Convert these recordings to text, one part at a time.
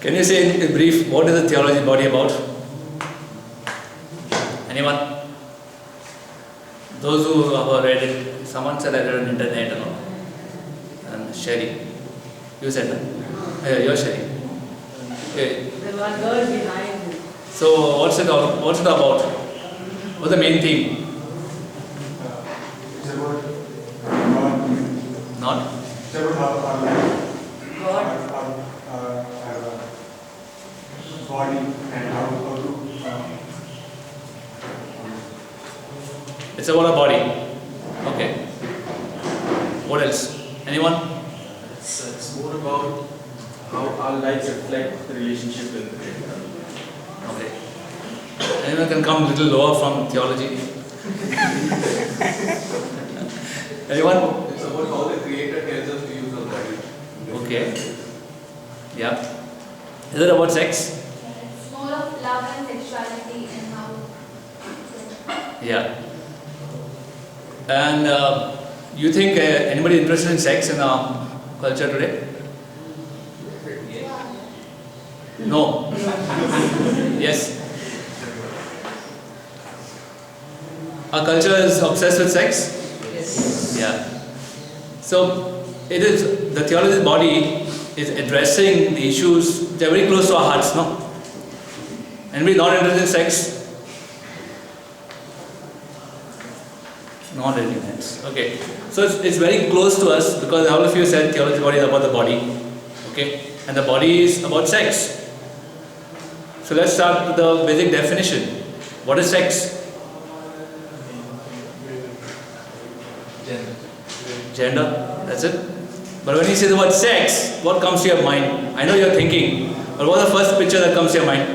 Can you say in brief, what is the theology body about? Anyone? Those who have read it, someone said I read on the internet and Sherry. You said that? Yeah, you're Sherry. Okay. The one girl behind it. So what's it about? What's the main theme? It's about God. Not? It's about our life. God. Our body and how to. It's about our body. Okay. What else? Anyone? It's more about how our lives reflect the relationship with the Creator. Okay. Anyone can come a little lower from theology? Anyone? It's about how the Creator tells us to use our body. Okay. Yeah. Is it about sex? It's more of love and sexuality and how. Yeah. And you think anybody interested in sex in our culture today? No. Yes. Our culture is obsessed with sex? Yes. Yeah. So it is, the theology body is addressing the issues that are very close to our hearts, no? Anybody not interested in sex? Not really hands. Okay. So it's very close to us because all of you said theology body is about the body. Okay. And the body is about sex. So let's start with the basic definition. What is sex? Gender. That's it. But when you say the word sex, what comes to your mind? I know you're thinking, but what's the first picture that comes to your mind?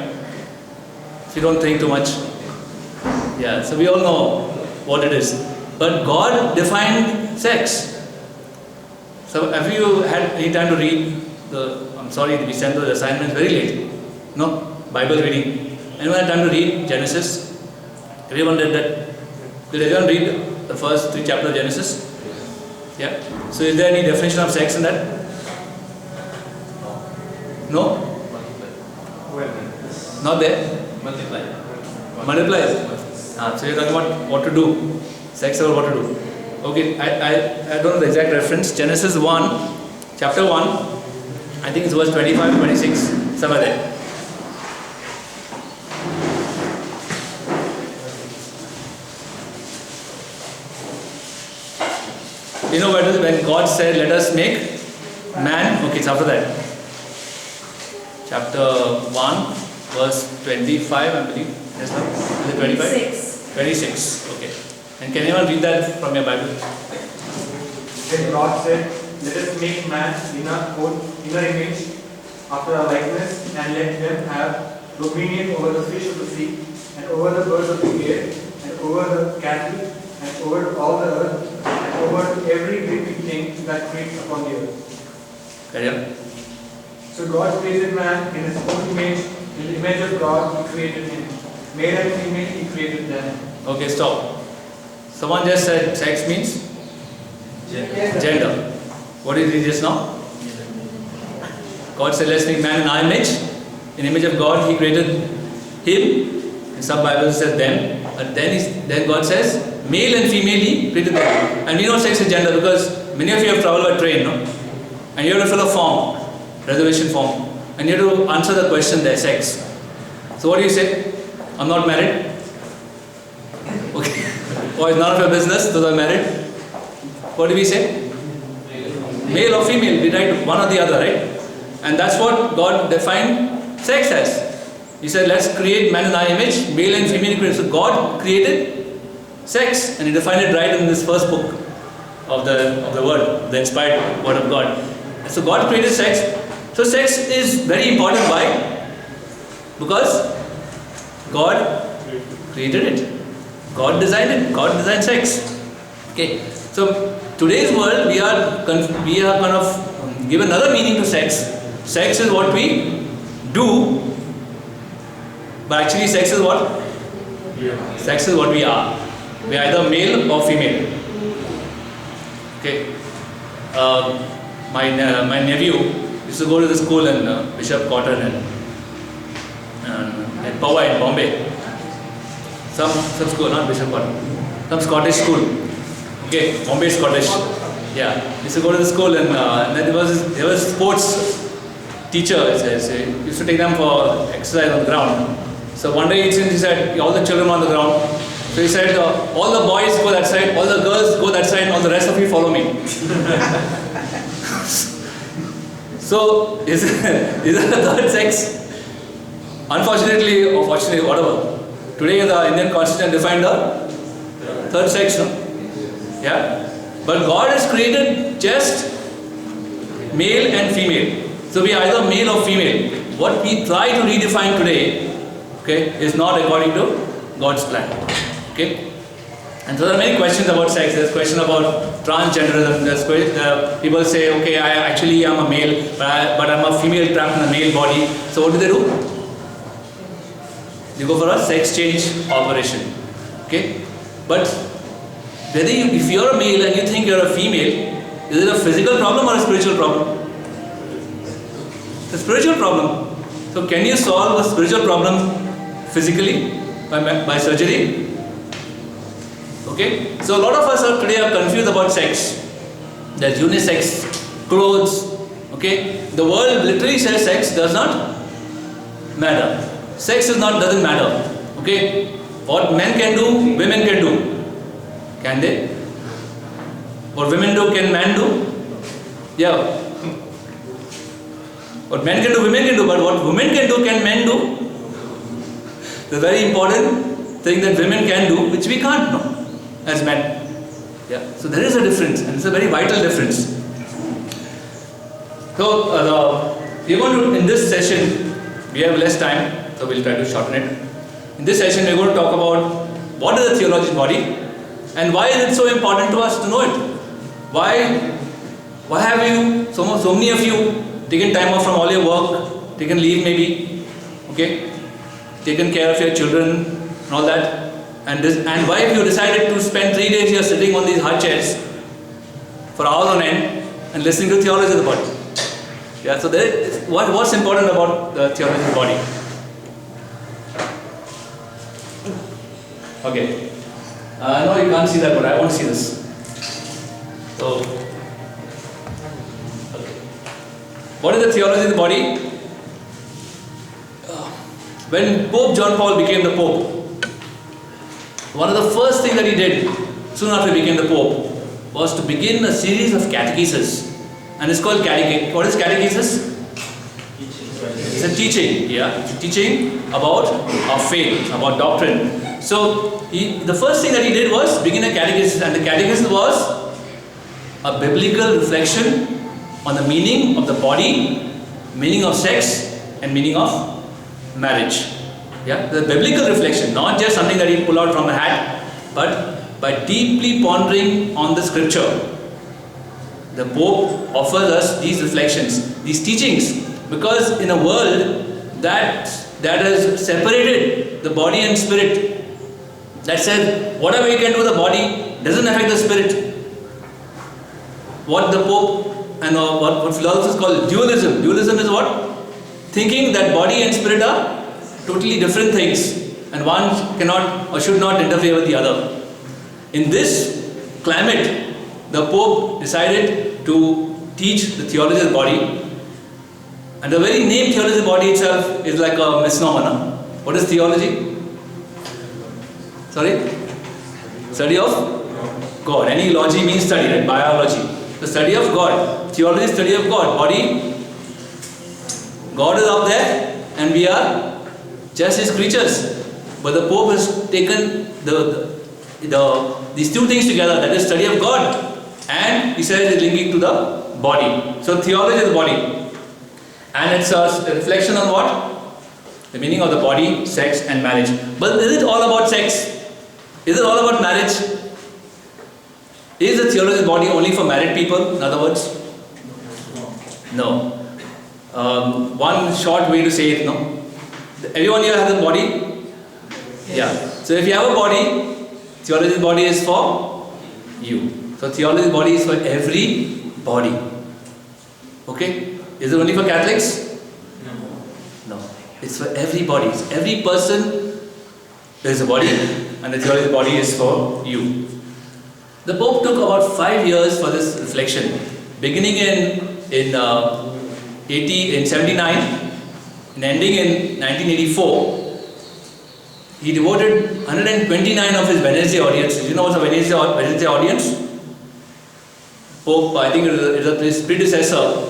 If you don't think too much. Yeah, so we all know what it is. But God defined sex. So have you had any time to read I'm sorry, we sent those assignments very late. No? Bible reading. Anyone had time to read Genesis? Everyone did that? Did everyone read the first 3 chapters of Genesis? Yeah. So is there any definition of sex in that? No? Not there? Multiply. So you're talking about what to do. Sex about what to do. Okay, I don't know the exact reference. Genesis 1, chapter 1, I think it's verse 25, 26, somewhere there. You know what it is when God said, let us make man? Okay, it's after that. Chapter 1, verse 25, I believe. Yes, ma'am? Is it 25? 26. 26, okay. And can anyone read that from your Bible? Then God said, let us make man in our own inner image, after our likeness, and let them have dominion over the fish of the sea, and over the birds of the air, and over the cattle, and over all the earth, and over every living thing that creeps upon the earth. Carry on. So God created man in his own image, in the image of God he created him. Male and female he created them. Okay, stop. Someone just said sex means? Gender. What did he just now? God said, let's make man in our image. In the image of God, he created him. In some Bibles it says them. But then God says, male and female, he created them. And we know sex is gender because many of you have traveled by train, no? And you have to fill a form, reservation form. And you have to answer the question there, sex. So what do you say? I'm not married. Okay. Or it's none of your business, those are married. What do we say? Male or female, we write one or the other, right? And that's what God defined sex as. He said, let's create man in our image, male and female. So God created sex, and He defined it right in this first book of the Word, the inspired Word of God. And so God created sex. So sex is very important. Why? Because God created it. God designed it. God designed sex. Okay. So today's world, we are kind of given another meaning to sex. Sex is what we do, but actually sex is what? Yeah. Sex is what we are. We are either male or female. Okay. My nephew, used to go to the school in Bishop Cotton and Powai in Bombay. Some school, not Bishop Cotton. Some Scottish school. Okay, Bombay Scottish. Yeah, used to go to the school and then there was sports teacher. He used to take them for exercise on the ground. So one day he said, all the children on the ground. So he said, all the boys go that side, all the girls go that side, all the rest of you follow me. So is that the third sex? Unfortunately or fortunately, whatever. Today the Indian Constitution defined the third sex, no? Yeah? But God has created just male and female. So we are either male or female. What we try to redefine today, okay, is not according to God's plan. Okay? And so there are many questions about sex. There's a question about transgenderism. People say, okay, I am a male, but I'm a female trapped in a male body. So what do? They go for a sex change operation. Okay? But if you're a male and you think you're a female, is it a physical problem or a spiritual problem? It's a spiritual problem. So can you solve a spiritual problem physically by surgery? Okay? So a lot of us today are confused about sex. There's unisex, clothes. Okay? The world literally says sex does not matter. Sex doesn't matter. Okay? What men can do, women can do. Can they? What women do, can men do? Yeah. What men can do, women can do. But what women can do, can men do? The very important thing that women can do, which we can't know as men. Yeah. So there is a difference, and it's a very vital difference. So we're going to, in this session, we have less time, so we'll try to shorten it. In this session, we're going to talk about what is the theological body, and why is it so important to us to know it? Why have you, so many of you, taken time off from all your work, taken leave maybe, okay, taken care of your children and all that, and why have you decided to spend 3 days here sitting on these hard chairs for hours on end and listening to theology of the body? Yeah, so what's important about the theology of the body? Okay. No, you can't see that, but I want to see this. So, okay. What is the theology of the body? When Pope John Paul became the Pope, one of the first things that he did, soon after he became the Pope, was to begin a series of catechesis. And it's called catechesis. What is catechesis? It's a teaching, yeah. Teaching about our faith, about doctrine. So, the first thing that he did was begin a catechesis, and the catechesis was a biblical reflection on the meaning of the body, meaning of sex, and meaning of marriage. Yeah, the biblical reflection, not just something that you pull out from a hat, but by deeply pondering on the scripture. The Pope offers us these reflections, these teachings, because in a world that has separated the body and spirit, that said, whatever you can do with the body doesn't affect the spirit. What the Pope and what philosophers call dualism. Dualism is what? Thinking that body and spirit are totally different things, and one cannot or should not interfere with the other. In this climate, the Pope decided to teach the theology of the body, and the very name theology of the body itself is like a misnomer. No? What is theology? Sorry? Study of God. Any logy means study, right? Biology. The study of God. Theology is study of God. Body. God is up there and we are just His creatures. But the Pope has taken these two things together, that is study of God, and he says it's linking to the body. So theology is the body. And it's a reflection on what? The meaning of the body, sex and marriage. But is it all about sex? Is it all about marriage? Is the theology of the body only for married people, in other words? No. One short way to say it, no? Everyone here has a body? Yeah. So if you have a body, theology of the body is for you. So theology of the body is for every body. Okay? Is it only for Catholics? No. It's for everybody. Every person, there is a body, and the theology of the body is for you. The Pope took about 5 years for this reflection, beginning in 79 and ending in 1984. He devoted 129 of his Wednesday audiences. You know what's a Wednesday audience? Pope, I think it was his predecessor,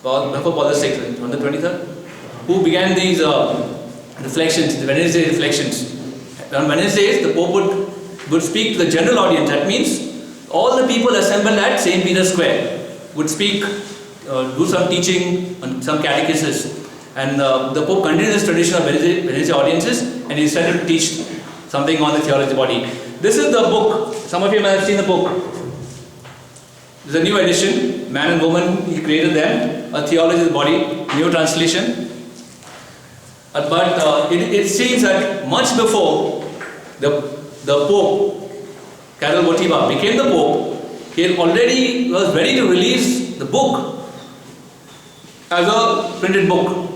Paul VI, on the 23rd, who began these reflections, the Wednesday reflections. On Wednesdays, the Pope would speak to the general audience. That means all the people assembled at St. Peter's Square would speak, do some teaching on some catechesis. And the Pope continued this tradition of Wednesday audiences, and he started to teach something on the theology of the body. This is the book. Some of you might have seen the book. This is a new edition, Man and Woman, he created them, a theology of the body, new translation. But it seems that much before the Pope, Karol Wojtyła, became the Pope, he already was ready to release the book as a printed book.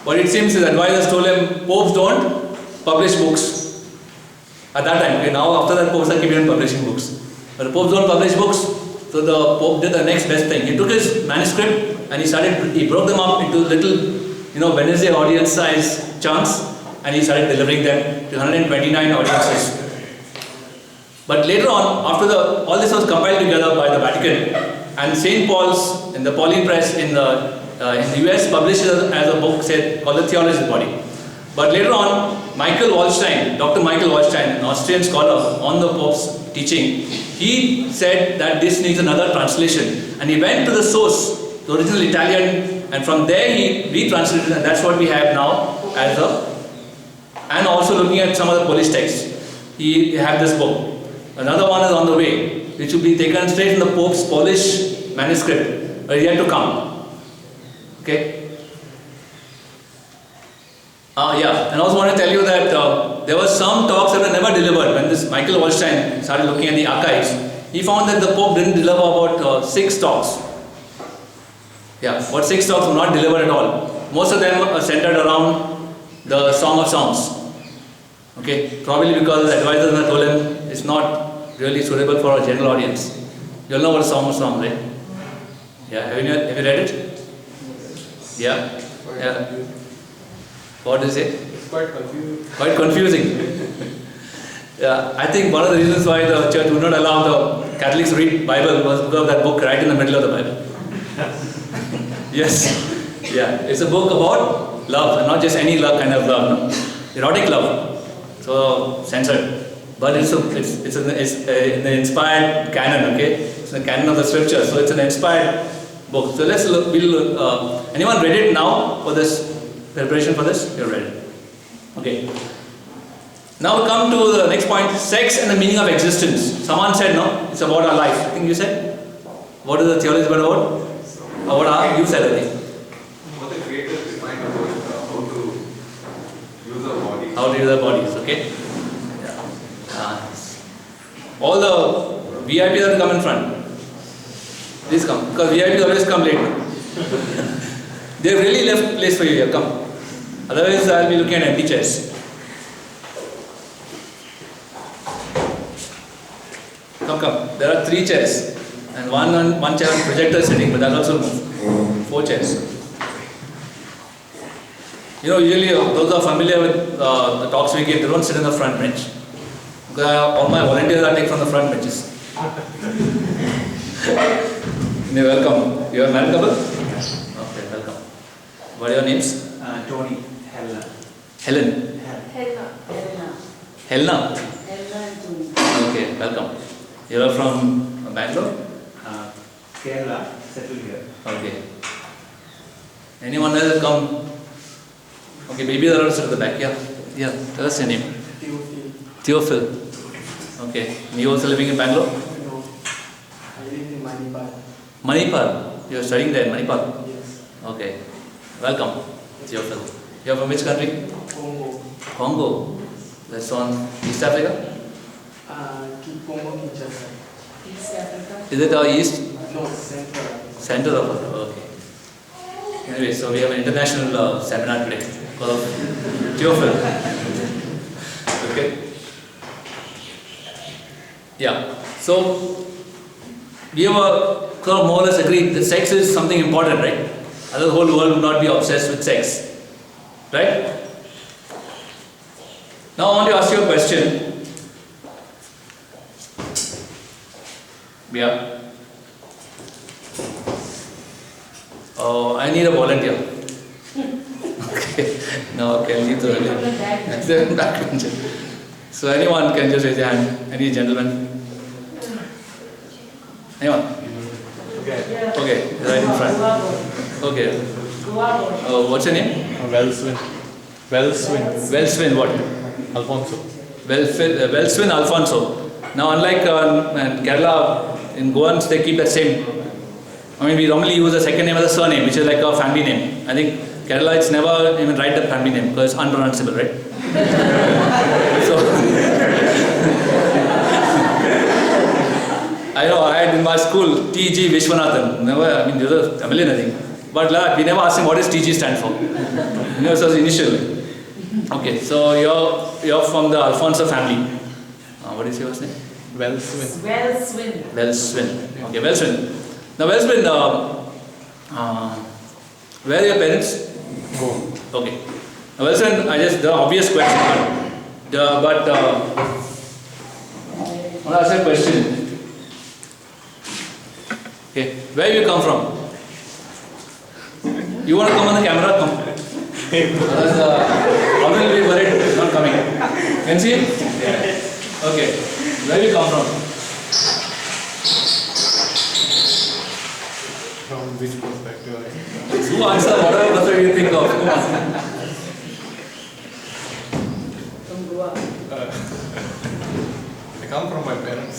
But it seems his advisors told him, popes don't publish books. At that time, okay, now after that popes are keeping on publishing books. But the popes don't publish books, so the Pope did the next best thing. He took his manuscript and he broke them up into little, Wednesday audience size chunks, and he started delivering them to 129 audiences. But later on, after all this was compiled together by the Vatican, and St. Paul's in the Pauline Press in the US published it as a book called The Theology of the Body. But later on, Dr. Michael Wallstein, an Austrian scholar on the Pope's teaching, he said that this needs another translation. And he went to the source, the original Italian, and from there he retranslated, and that's what we have now and also looking at some of the Polish texts. He have this book. Another one is on the way, which will be taken straight from the Pope's Polish manuscript, but yet to come. Okay? And I also want to tell you that there were some talks that were never delivered. When this Michael Wallstein started looking at the archives, he found that the Pope didn't deliver about 6 talks. But 6 talks were not delivered at all. Most of them are centered around the Song of Songs. Okay? Probably because the advisors had told him it's not really suitable for a general audience. You all know what a Song of Songs, right? Have you read it? Yeah. What is it? It's quite confusing. Quite confusing. I think one of the reasons why the church would not allow the Catholics to read Bible was because of that book right in the middle of the Bible. Yes. It's a book about love, and not just any love kind of love, no? Erotic love. So censored. But it's in the inspired canon, okay? It's the canon of the scripture, so it's an inspired book. So let's look. Anyone read it now for this preparation for this? You're ready. Okay. Now we come to the next point: sex and the meaning of existence. Someone said, no, it's about our life. I think you said. What is the theology about? About our? You said, I think. What the Creator defined about how to use our body. How to use our bodies. Okay. All the VIPs have to come in front. Please come, because VIPs always come late. They really left place for you here. Come. Otherwise, I'll be looking at empty chairs. Come. There are 3 chairs, and one chair on projector is sitting, but that'll also move. 4 chairs. Usually those are familiar with the talks we give. They don't sit in the front bench. Because all my volunteers are taken from the front benches. You're welcome. You are married couple? Okay, welcome. What are your names? Tony, Helena. Helen. Helena. Okay, welcome. You are from Bangalore? Kerala, settled here. Okay. Anyone else come? Okay, baby, are also at the back. Yeah. Tell us your name. Theophil. Okay. And you also living in Bangalore? No. I live in Manipal. Manipal. You are studying there in Manipal? Yes. Okay. Welcome, Theophil. You are from which country? Congo. That's on East Africa? Congo, Kinshasa. East Africa. Is it East? No, Central. Center of Earth. Okay. Anyway, so we have an international seminar today called Theophil. Okay. Yeah. So we have sort of more or less agreed that sex is something important, right? Otherwise, the whole world would not be obsessed with sex, right? Now I want to ask you a question. Yeah. Oh, I need a volunteer. Okay. No, okay, leave the backbencher. So anyone can just raise your hand. Any gentleman? Anyone? Okay. Okay, right in front. Okay. What's your name? Wellswin. Wellswin what? Alfonso. Wellswin Alfonso. Now unlike in Kerala, in Goans they keep the same. I mean we normally use the second name as a surname, which is like a family name. I think Kerala it's never even write the family name because it's unpronounceable, right? So I know I had in my school T.G. Vishwanathan. Never, I mean, there was a Tamilian, I think. But we never asked him what does T.G. stand for. You know, so it's initial. Okay, so you're from the Alfonso family. What is your first name? Wellswin. Wellswin. Okay, Wellswin. Now, Wellswin, where are your parents? Okay. Now, Wellswin, the obvious question, I want to ask you a question. Okay, where you come from? You want to come on the camera? Come. Otherwise, Bhavan will be worried it's not coming. Can you see it? Yeah. Okay, where you come from? From which perspective? You answer whatever perspective you think of. Come on. From Goa. I come from my parents.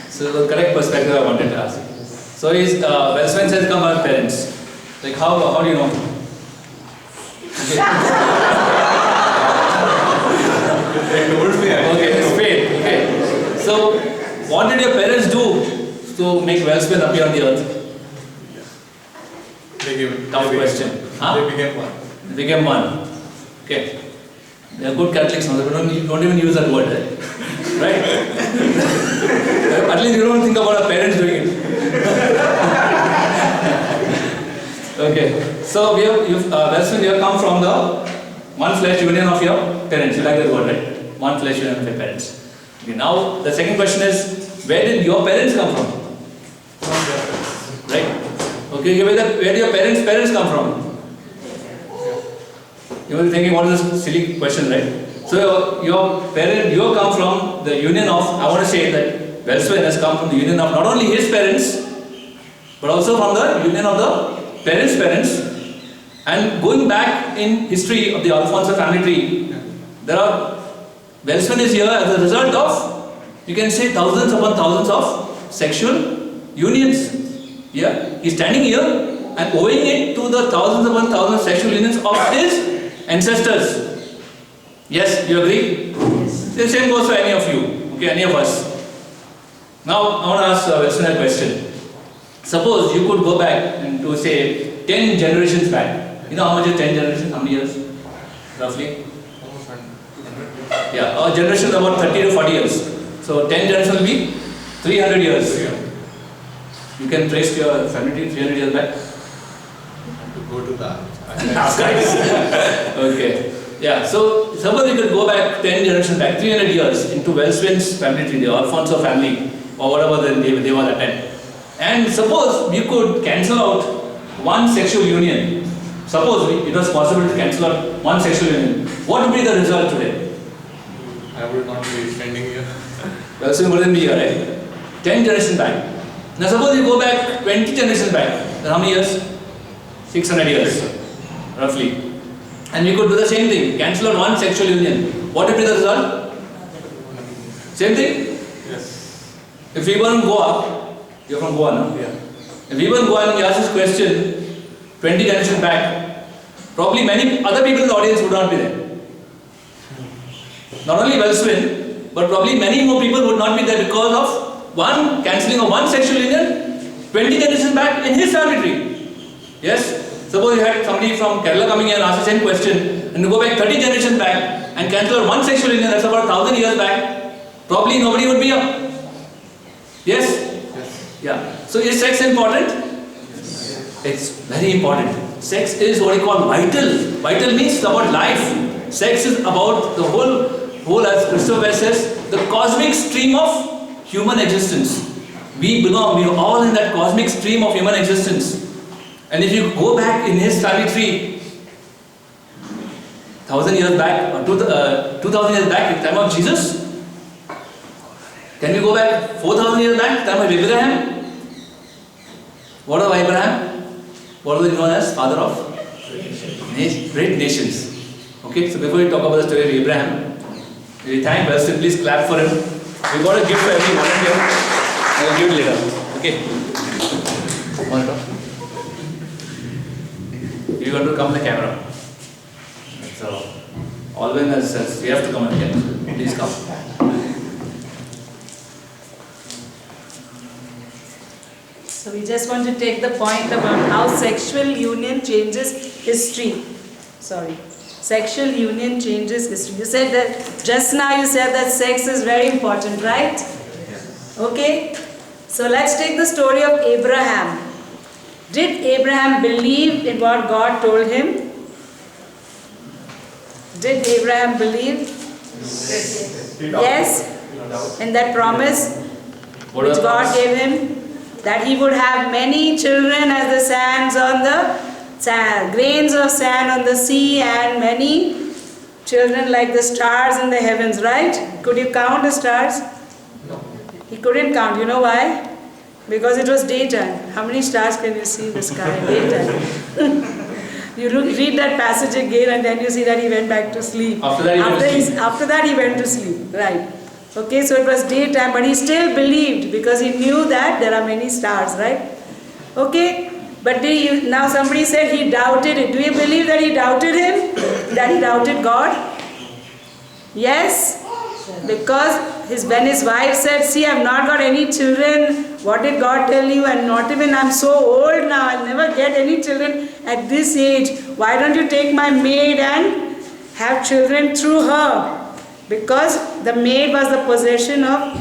So the correct perspective I wanted to ask. So Wellswin says come our parents. Like how do you know? Okay. They told me. Okay, it's faith. Okay. So what did your parents do to make Wellswin appear on the earth? Tough question. Huh? They became one. They became one. Okay. They are good Catholics now. They don't even use that word, right? At least you don't think about our parents doing it. Okay. So Wellswin, you have come from the one flesh union of your parents. You like that word, right? One flesh union of your parents. Okay. Now the second question is, where did your parents come from? Right? Okay. Where do your parents come from? You will be thinking, what is this silly question, right? So you come from the union of, I want to say that Wellswin has come from the union of not only his parents, but also from the union of the parents. And going back in history of the Alfonso family tree, Wellswin is here as a result of, you can say, thousands upon thousands of sexual unions. Yeah, he's standing here and owing it to the thousands upon thousands of sexual unions of his ancestors. Yes, you agree? Yes. The same goes for any of you, okay, any of us. Now, I want to ask Wellswin a question. Suppose you could go back and to say 10 generations back. You know how much is 10 generations? How many years? Roughly? Yeah, our generation is about 30 to 40 years. So 10 generations will be 300 years. You can trace your family 300 years back. To go to that. Ask guys. Okay. Yeah, so suppose you could go back 10 generations back, 300 years into Wellswin's family tree, the Alfonso family, or whatever they were at that time. And suppose you could cancel out one sexual union. Suppose it was possible to cancel out one sexual union. What would be the result today? I would not be standing here. Wellswin wouldn't be here, right? 10 generations back. Now suppose you go back 20 generations back. Then how many years? 600 years, roughly. And we could do the same thing, cancel out one sexual union. What would be the result? Same thing? Yes. If we were in Goa, you're from Goa, no? Yeah. If we were in Goa and we asked this question 20 generations back, probably many other people in the audience would not be there. Not only Wellswin, but probably many more people would not be there because of cancelling of one sexual union 20 20 generations back in his family tree. Yes? Suppose you had somebody from Kerala coming here and ask the same question, and you go back 30 generations back and cancel out one sexual union that's about 1,000 years back, probably nobody would be here. Yes? Yeah. So is sex important? It's very important. Sex is what you call vital. Vital means about life. Sex is about the whole as Christopher says, the cosmic stream of human existence. We are all in that cosmic stream of human existence. And if you go back in his family tree, 1,000 years back, or 2,000 years back, at the time of Jesus, can we go back 4,000 years back, time of Abraham? What of Abraham? What was he known as? Father of great nations. Okay, so before we talk about the story of Abraham, we thank Pastor, please clap for him. We got a gift for every volunteer. I will give it later. Okay. You got to come to the camera. So, always says, you have to come again. Please come. So we just want to take the point about how sexual union changes history. Sexual union changes history. You said that, just now you said that sex is very important, right? Okay? So let's take the story of Abraham. Did Abraham believe in what God told him? Did Abraham believe? Yes? In that promise which God gave him? That he would have many children as the sands on the sand, grains of sand on the sea, and many children like the stars in the heavens, right? Could you count the stars? No. He couldn't count. You know why? Because it was daytime. How many stars can you see in the sky? Daytime. You read that passage again and then you see that he went back to sleep. After that he went to sleep. Right. Okay, so it was daytime, but he still believed because he knew that there are many stars, right? Okay, but now somebody said he doubted it. Do you believe that he doubted him? That he doubted God? Yes, because when his wife said, see, I've not got any children, what did God tell you? And not even, I'm so old now, I'll never get any children at this age. Why don't you take my maid and have children through her? Because the maid was the possession of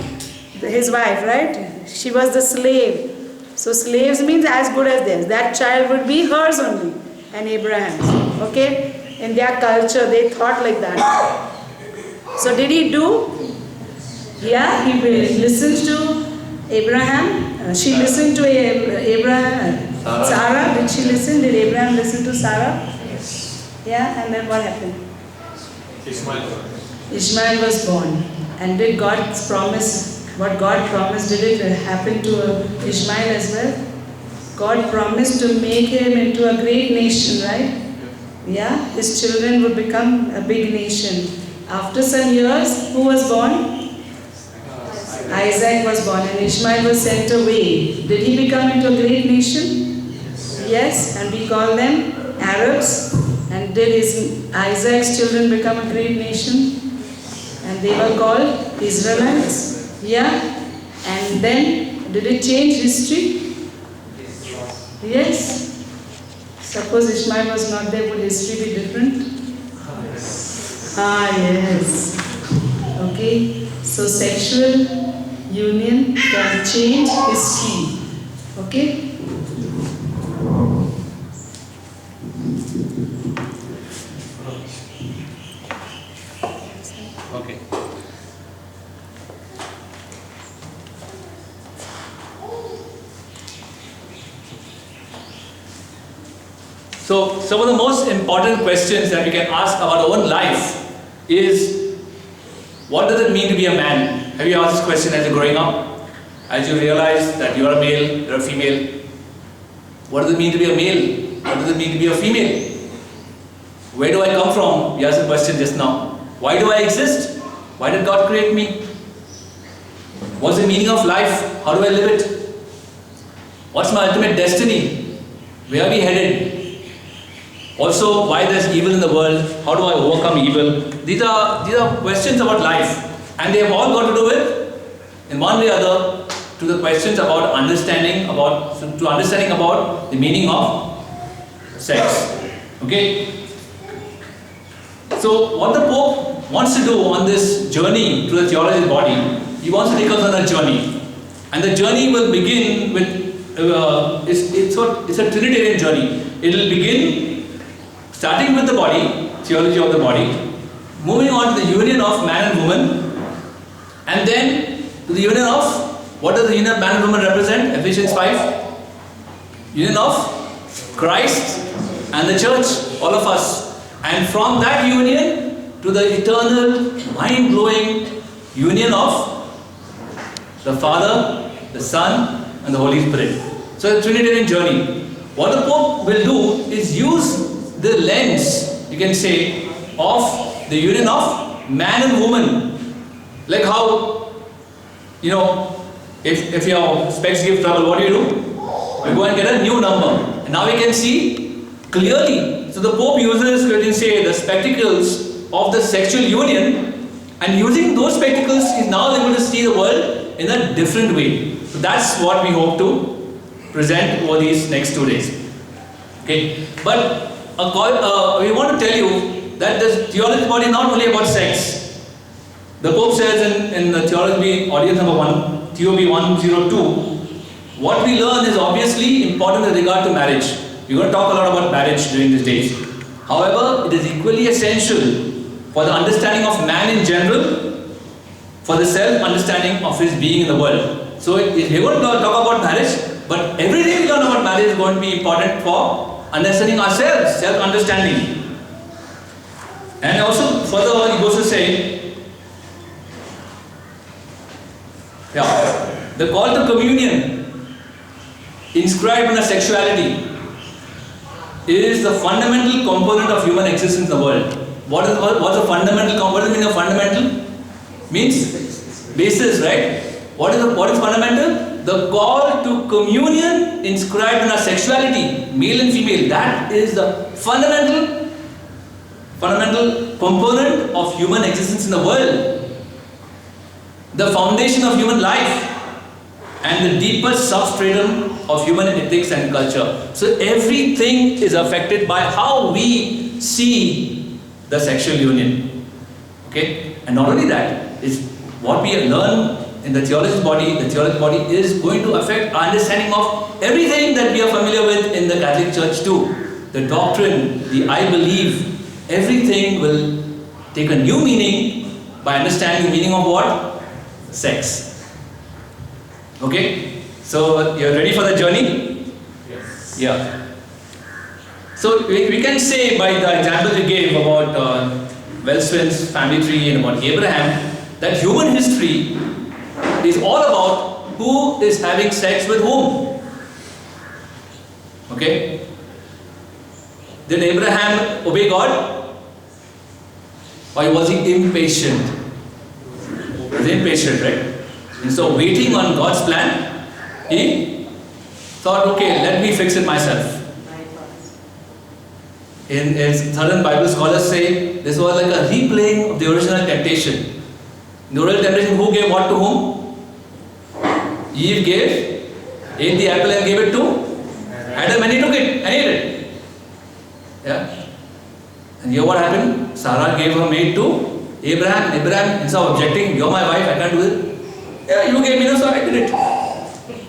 his wife, right? She was the slave. So slaves means as good as theirs. That child would be hers only and Abraham's. Okay? In their culture, they thought like that. So did he do? Yeah, he listened to Abraham. She listened to Abraham. Sarah, did she listen? Did Abraham listen to Sarah? Yes. Yeah, and then what happened? Ishmael was born. And did God's promise, what God promised, did it happen to Ishmael as well? God promised to make him into a great nation, right? Yeah, his children would become a big nation. After some years, who was born? Isaac was born and Ishmael was sent away. Did he become into a great nation? Yes, and we call them Arabs. And did Isaac's children become a great nation? And they were called Israelites. Yeah? And then, did it change history? Yes. Suppose Ishmael was not there, would history be different? Ah, yes. Okay. So sexual union can change history. Okay? Okay. So, some of the most important questions that we can ask about our own life is, what does it mean to be a man? Have you asked this question as you're growing up? As you realize that you are a male, you are a female. What does it mean to be a male? What does it mean to be a female? Where do I come from? We asked the question just now. Why do I exist? Why did God create me? What's the meaning of life? How do I live it? What's my ultimate destiny? Where are we headed? Also, why there's evil in the world? How do I overcome evil? These are questions about life, and they have all got to do with, in one way or other, to the questions about understanding about the meaning of sex. Okay. So what the Pope wants to do on this journey to the theology body, he wants to take us on a journey, and the journey will begin with it's a Trinitarian journey. It will begin starting with the body, theology of the body, moving on to the union of man and woman, and then to the union of, what does the union of man and woman represent? Ephesians 5. Union of Christ and the church, all of us. And from that union to the eternal, mind-blowing union of the Father, the Son, and the Holy Spirit. So, a Trinitarian journey. What the Pope will do is use the lens, you can say, of the union of man and woman. Like how, if your specs give trouble, what do? You go and get a new number. And now we can see clearly. So the Pope uses, we can say, the spectacles of the sexual union, and using those spectacles is now able to see the world in a different way. So that's what we hope to present over these next 2 days. Okay, but we want to tell you that this theology body is not only about sex. The Pope says in the theology audience number 1, TOB 102, what we learn is obviously important with regard to marriage. We're going to talk a lot about marriage during these days. However, it is equally essential for the understanding of man in general, for the self-understanding of his being in the world. So we're going to talk about marriage, but everything we learn about marriage is going to be important for understanding ourselves, self-understanding. And also further he goes to say, the call to communion inscribed in our sexuality is the fundamental component of human existence in the world. What's a fundamental component? What does it mean, a fundamental? Means basis, right? What is fundamental? The call to communion inscribed in our sexuality, male and female. That is the fundamental component of human existence in the world. The foundation of human life and the deepest substratum of human ethics and culture. So everything is affected by how we see the sexual union. Okay? And not only that, is what we learn in the theology body. The theology body is going to affect our understanding of everything that we are familiar with in the Catholic Church too. The doctrine, the I believe, everything will take a new meaning by understanding the meaning of what? Sex. Okay? So, you're ready for the journey? Yes. Yeah. So, we can say by the example we gave about Wellswin's family tree and about Abraham, that human history is all about who is having sex with whom. Okay? Did Abraham obey God? Or was he impatient? He was impatient, right? And so waiting on God's plan, he thought, okay, let me fix it myself. In certain Bible scholars say this was like a replaying of the original temptation. The original temptation, who gave what to whom? Eve ate the apple and gave it to Adam, and he took it and ate it. Yeah. And here what happened? Sarah gave her maid to Abraham. Abraham, instead of objecting, you're my wife, I can't do it. Yeah, you gave me this, so I did it.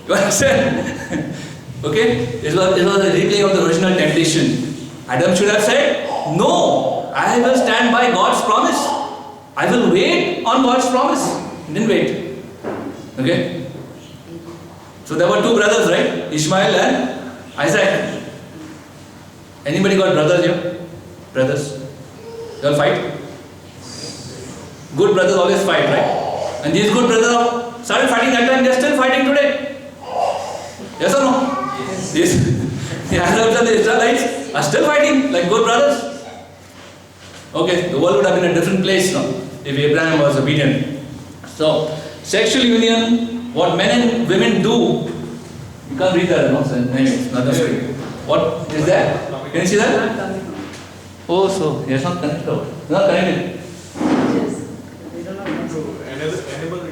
You understand? Okay? It was a replay of the original temptation. Adam should have said, no, I will stand by God's promise. I will wait on God's promise. He didn't wait. Okay? So there were two brothers, right? Ishmael and Isaac. Anybody got brothers here? Brothers? They all fight? Good brothers always fight, right? And these good brothers started fighting that time, they are still fighting today. Yes or no? Yes. The Arabs and the Israelites are still fighting like good brothers. Okay, the world would have been a different place now if Abraham was obedient. So, sexual union, what men and women do, you can't read that, no? Anyways, not the screen. What is that? Can you see that? Oh, so it's not connected. Not connected. Yes. We don't know. Enable the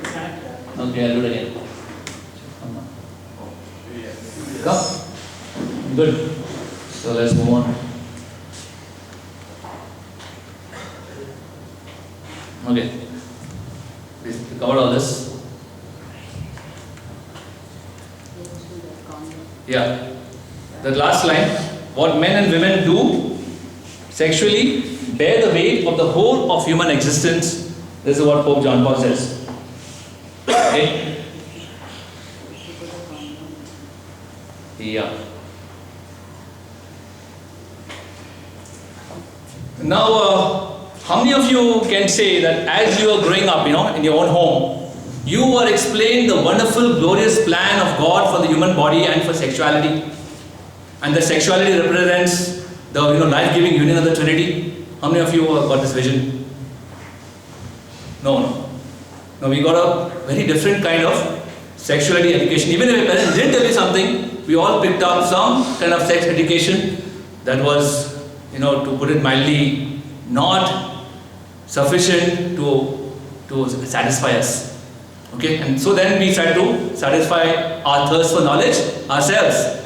Okay, I'll do it again. Come? Good. So let's move on. Okay. We covered all this. Yeah. The last line. What men and women do sexually bear the weight of the whole of human existence. This is what Pope John Paul says. Okay. Yeah. Now, how many of you can say that as you are growing up, in your own home, you were explained the wonderful, glorious plan of God for the human body and for sexuality, and the sexuality represents the life-giving union of the Trinity? How many of you got this vision? No. We got a very different kind of sexuality education. Even if your parents didn't tell you something, we all picked up some kind of sex education that was, to put it mildly, not sufficient to satisfy us. Okay, and so then we tried to satisfy our thirst for knowledge ourselves.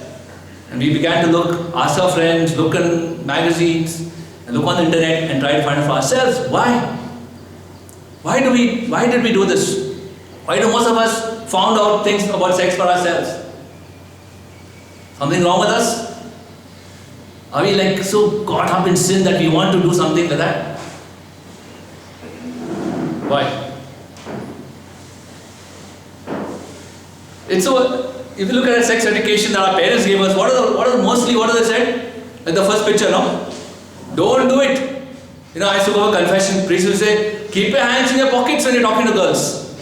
And we began to ask our friends, look in magazines, and look on the internet and try to find it for ourselves. Why? Why did we do this? Why do most of us found out things about sex for ourselves? Something wrong with us? Are we so caught up in sin that we want to do something like that? Why? It's so. If you look at the sex education that our parents gave us, what do they said? Like the first picture, no? Don't do it. I used to go to a confession. Priest would say, keep your hands in your pockets when you're talking to girls.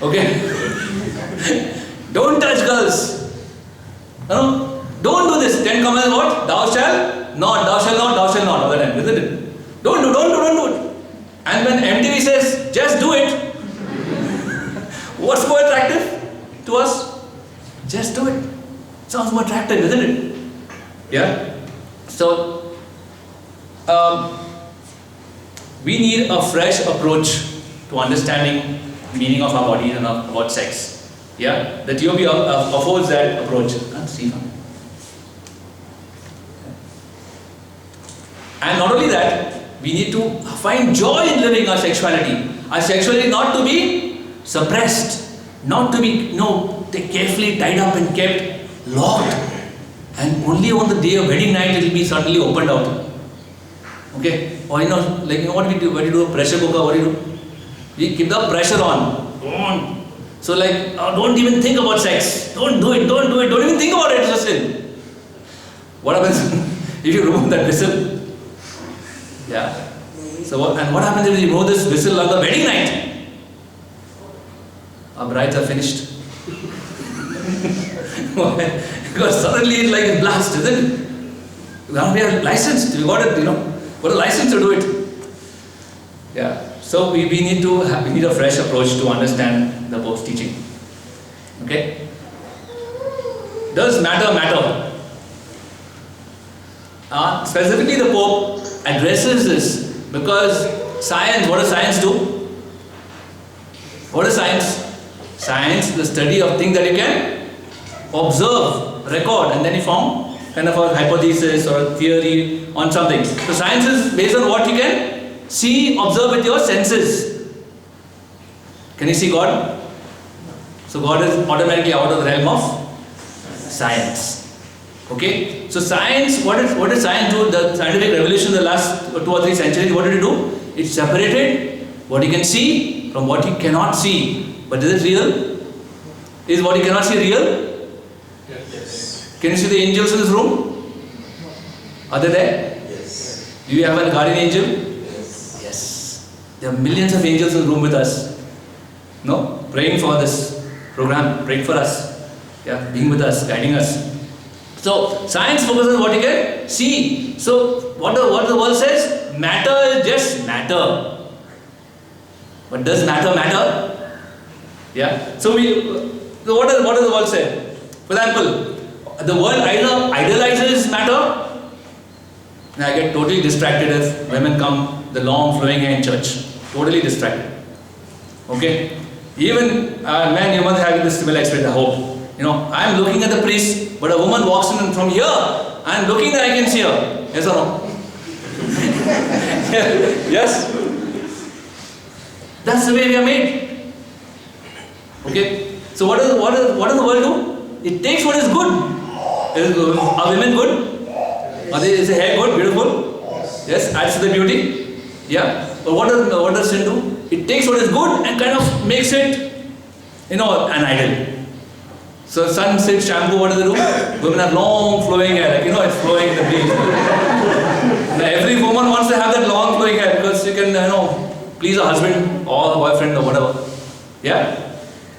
Okay? Don't touch girls. Don't do this. 10 commandments, what? Thou shalt not, thou shalt not, thou shalt not. All the time, isn't it? Don't do it. And when MTV says, just do it, what's more attractive to us? Just do it. Sounds more attractive, isn't it? Yeah? So, we need a fresh approach to understanding the meaning of our body and about sex. Yeah? The TOB affords that approach. Can't see now. And not only that, we need to find joy in living our sexuality. Our sexuality not to be suppressed, not to be carefully tied up and kept locked, and only on the day of wedding night it will be suddenly opened out. Okay? Or what we do? When you do a pressure cooker, what do? We keep the pressure on. Don't. So don't even think about sex. Don't do it. Don't even think about it. It's a sin. What happens if you remove that whistle? Yeah. So what happens if you remove this whistle on the wedding night? Our brides are finished. Because suddenly it's like a blast, isn't it? We are licensed. We got it, got a license to do it. Yeah. So we need a fresh approach to understand the Pope's teaching. Okay? Does matter matter? Specifically, the Pope addresses this because science. What does science do? What is science? Science, the study of things that you can observe, record, and then you form kind of a hypothesis or a theory on something. So science is based on what you can see, observe with your senses. Can you see God? So God is automatically out of the realm of science. Okay? So science, what did science do? The scientific revolution in the last 2 or 3 centuries, what did it do? It separated what you can see from what you cannot see. But is it real? Is what you cannot see real? Yes. Can you see the angels in this room? Are they there? Yes. Do you have a guardian angel? Yes. Yes. There are millions of angels in the room with us. No? Praying for this program, praying for us. Yeah, being with us, guiding us. So, science focuses on what you can see. So, what the world says? Matter is just matter. But does matter matter? Yeah. So what does the world say? For example, the world either idolizes matter, and I get totally distracted if women come the long flowing hair in church. Totally distracted. Okay? Even men, you must have this similar experience, I hope. You know, I am looking at the priest, but a woman walks in from here, I am looking that I can see her. Yes or no? Yes? That's the way we are made. Okay? So what does the world do? It takes what is good. Are women good? Is the hair good, beautiful? Yes, adds to the beauty. Yeah. But what does sin do? It takes what is good and kind of makes it, an idol. So sunset shampoo, what do they do? Women have long flowing hair, it's flowing in the breeze. Now, every woman wants to have that long flowing hair because she can, please her husband or her boyfriend or whatever. Yeah?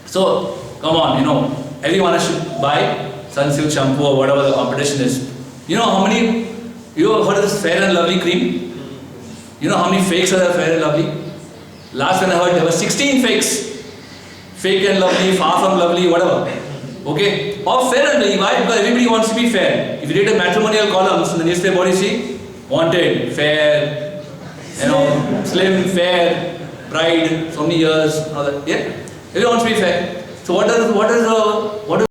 So, come on, everyone should buy sunsilk shampoo or whatever the competition is. You have heard of this Fair and Lovely cream? You know how many fakes are there, Fair and Lovely? Last when I heard there were 16 fakes. Fake and lovely, far from lovely, whatever. Okay? Or fair and lovely. Why? Because everybody wants to be fair. If you read the matrimonial columns in the newspaper, what do you see? Wanted, fair, slim, fair, bride, so many years, all that. Yeah? Everyone wants to be fair. So what does